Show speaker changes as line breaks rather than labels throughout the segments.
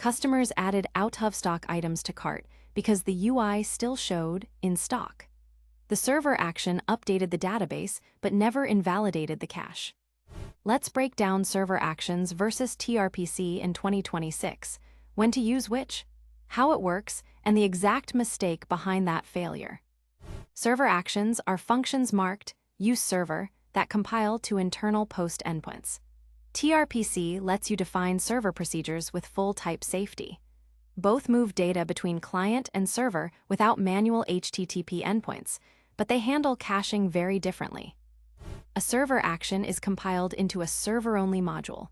customers added out-of-stock items to cart because the UI still showed in stock. The server action updated the database but never invalidated the cache. Let's break down server actions versus tRPC in 2026, when to use which, how it works, and the exact mistake behind that failure. Server actions are functions marked use server that compile to internal post endpoints. tRPC lets you define server procedures with full type safety. Both move data between client and server without manual HTTP endpoints, but they handle caching very differently. A server action is compiled into a server-only module.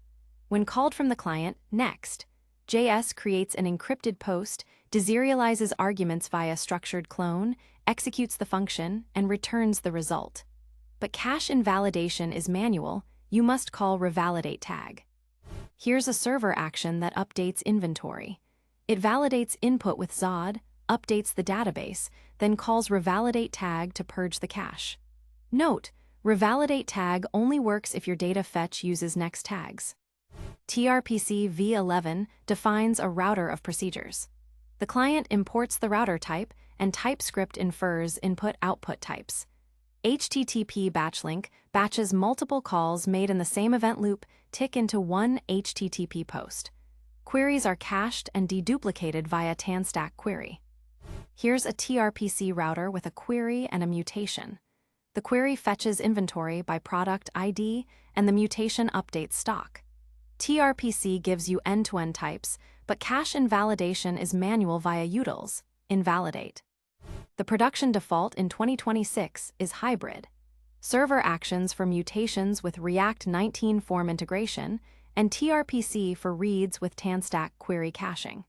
When called from the client, Next.js creates an encrypted post, deserializes arguments via structured clone, executes the function, and returns the result. But cache invalidation is manual. You must call revalidateTag. Here's a server action that updates inventory. It validates input with Zod, updates the database, then calls revalidateTag to purge the cache. Note, revalidateTag only works if your data fetch uses next tags. tRPC v11 defines a router of procedures. The client imports the router type, and TypeScript infers input-output types. HTTP batchlink batches multiple calls made in the same event loop tick into one HTTP post. Queries are cached and deduplicated via tanstack query. Here's a tRPC router with a query and a mutation. The query fetches inventory by product ID, and the mutation updates stock. tRPC gives you end-to-end types, but cache invalidation is manual via utils.invalidate. The production default in 2026 is hybrid. Server actions for mutations with React 19 form integration, and tRPC for reads with tanstack query caching.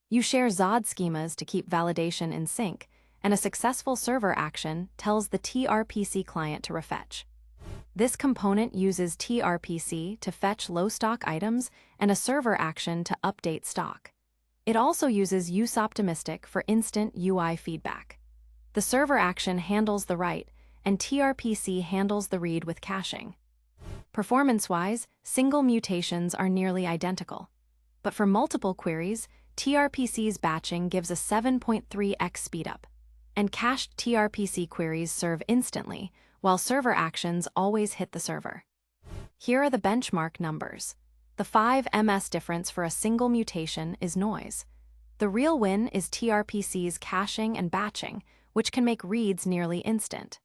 You share Zod schemas to keep validation in sync, and a successful server action tells the tRPC client to refetch. This component uses tRPC to fetch low stock items and a server action to update stock. It also uses useOptimistic for instant UI feedback. The server action handles the write, and tRPC handles the read with caching. Performance-wise, single mutations are nearly identical. But for multiple queries, tRPC's batching gives a 7.3x speedup, and cached tRPC queries serve instantly, while server actions always hit the server. Here are the benchmark numbers. The 5 ms difference for a single mutation is noise. The real win is tRPC's caching and batching, which can make reads nearly instant.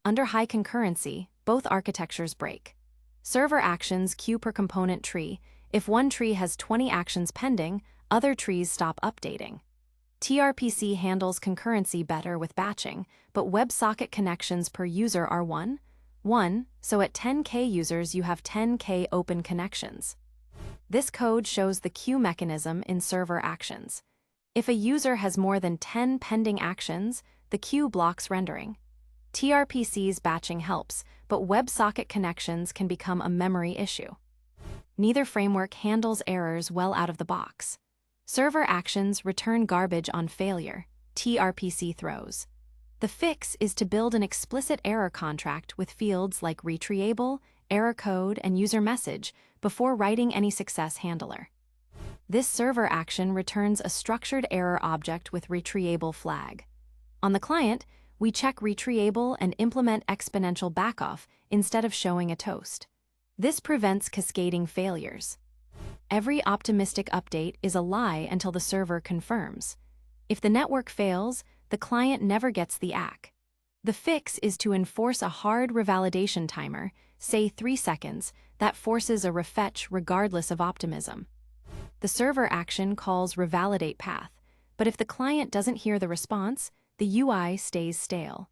Under high concurrency, both architectures break. Server actions queue per component tree. If one tree has 20 actions pending, other trees stop updating. tRPC handles concurrency better with batching, but WebSocket connections per user are 1, so at 10K users you have 10K open connections. This code shows the queue mechanism in server actions. If a user has more than 10 pending actions, the queue blocks rendering. tRPC's batching helps, but WebSocket connections can become a memory issue. Neither framework handles errors well out of the box. Server actions return garbage on failure, tRPC throws. The fix is to build an explicit error contract with fields like retriable, error code, and user message before writing any success handler. This server action returns a structured error object with retriable flag. On the client, we check retriable and implement exponential backoff instead of showing a toast. This prevents cascading failures. Every optimistic update is a lie until the server confirms. If the network fails, the client never gets the ACK. The fix is to enforce a hard revalidation timer, say 3 seconds, that forces a refetch regardless of optimism. The server action calls revalidatePath, but if the client doesn't hear the response, the UI stays stale.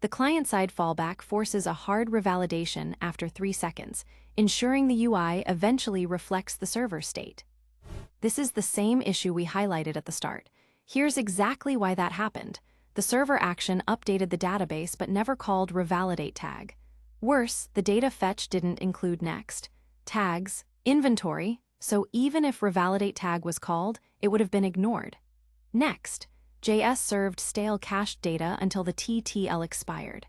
The client-side fallback forces a hard revalidation after 3 seconds, ensuring the UI eventually reflects the server state. This is the same issue we highlighted at the start. Here's exactly why that happened. The server action updated the database but never called revalidateTag. Worse, the data fetch didn't include next tags, inventory, so even if revalidateTag was called, it would have been ignored. Next.js served stale cached data until the TTL expired.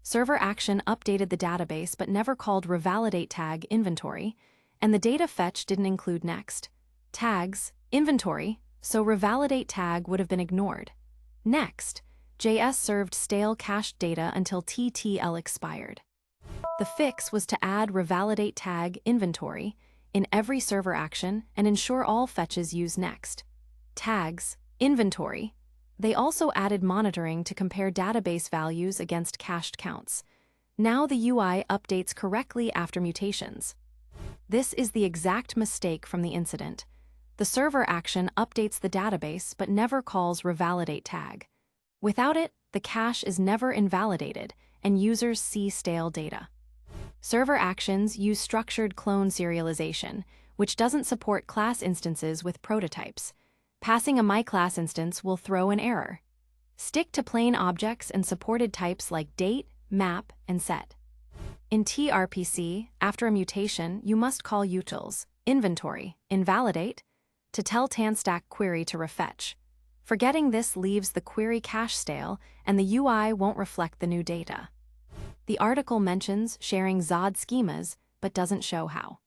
Server action updated the database but never called revalidateTag inventory, and the data fetch didn't include next Tags, inventory, so revalidateTag would have been ignored. Next.js served stale cached data until TTL expired. The fix was to add revalidateTag inventory in every server action and ensure all fetches use next. Tags, inventory. They also added monitoring to compare database values against cached counts. Now the UI updates correctly after mutations. This is the exact mistake from the incident. The server action updates the database but never calls revalidateTag. Without it, the cache is never invalidated and users see stale data. Server actions use structured clone serialization, which doesn't support class instances with prototypes. Passing a myClass instance will throw an error. Stick to plain objects and supported types like date, map, and set. In tRPC, after a mutation, you must call utils.invalidate to tell tanstack query to refetch. Forgetting this leaves the query cache stale, and the UI won't reflect the new data. The article mentions sharing Zod schemas, but doesn't show how.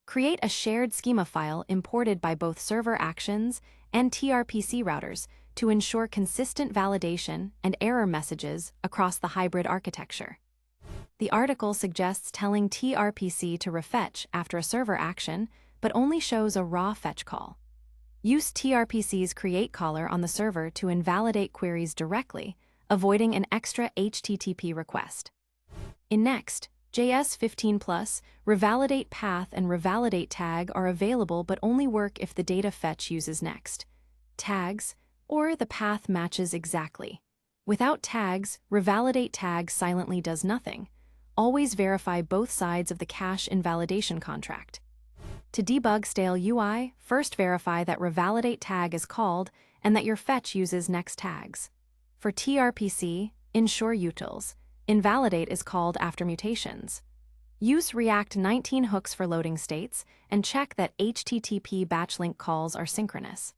Create a shared schema file imported by both server actions and tRPC routers to ensure consistent validation and error messages across the hybrid architecture. The article suggests telling tRPC to refetch after a server action, but only shows a raw fetch call. Use tRPC's create caller on the server to invalidate queries directly, avoiding an extra HTTP request. In Next.js 15+, revalidatePath and revalidateTag are available but only work if the data fetch uses next tags or the path matches exactly. Without tags, revalidateTag silently does nothing. Always verify both sides of the cache invalidation contract. To debug stale UI, first verify that revalidateTag is called and that your fetch uses next tags. For tRPC, ensure utils.invalidate is called after mutations. Use React 19 hooks for loading states and check that HTTP batch link calls are synchronous.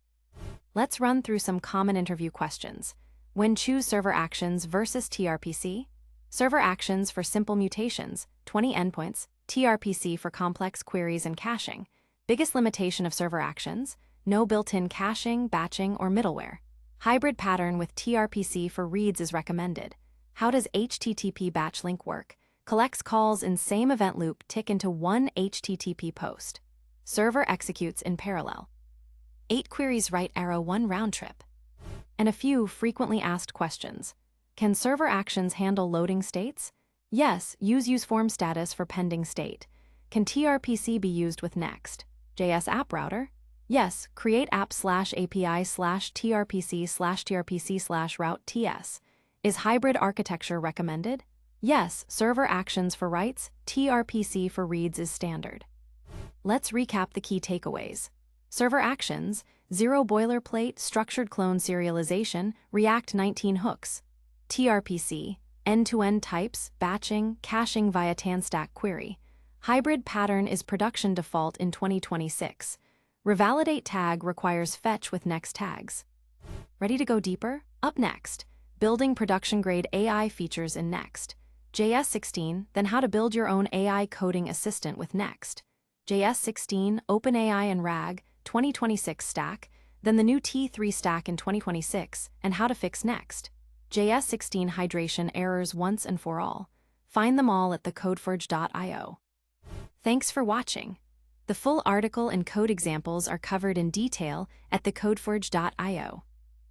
Let's run through some common interview questions. When choose server actions versus tRPC? Server actions for simple mutations, 20 endpoints, tRPC for complex queries and caching. Biggest limitation of server actions? No built-in caching, batching, or middleware. Hybrid pattern with tRPC for reads is recommended. How does HTTP batch link work? Collects calls in same event loop tick into one HTTP post. Server executes in parallel. 8 queries right arrow 1 round trip. And a few frequently asked questions. Can server actions handle loading states? Yes, use form status for pending state. Can tRPC be used with Next.js app router? Yes, create app/API/tRPC/tRPC/route TS. Is hybrid architecture recommended? Yes, server actions for writes, tRPC for reads is standard. Let's recap the key takeaways. Server actions, 0 boilerplate, structured clone serialization, React 19 hooks. tRPC, end-to-end types, batching, caching via tanstack query. Hybrid pattern is production default in 2026. RevalidateTag requires fetch with next tags. Ready to go deeper? Up next, building production-grade AI features in Next.js 16, then how to build your own AI coding assistant with Next.js 16, OpenAI and RAG, 2026 stack, then the new T3 stack in 2026, and how to fix Next.js 16 hydration errors once and for all. Find them all at TheCodeForge.io. Thanks for watching. The full article and code examples are covered in detail at TheCodeForge.io.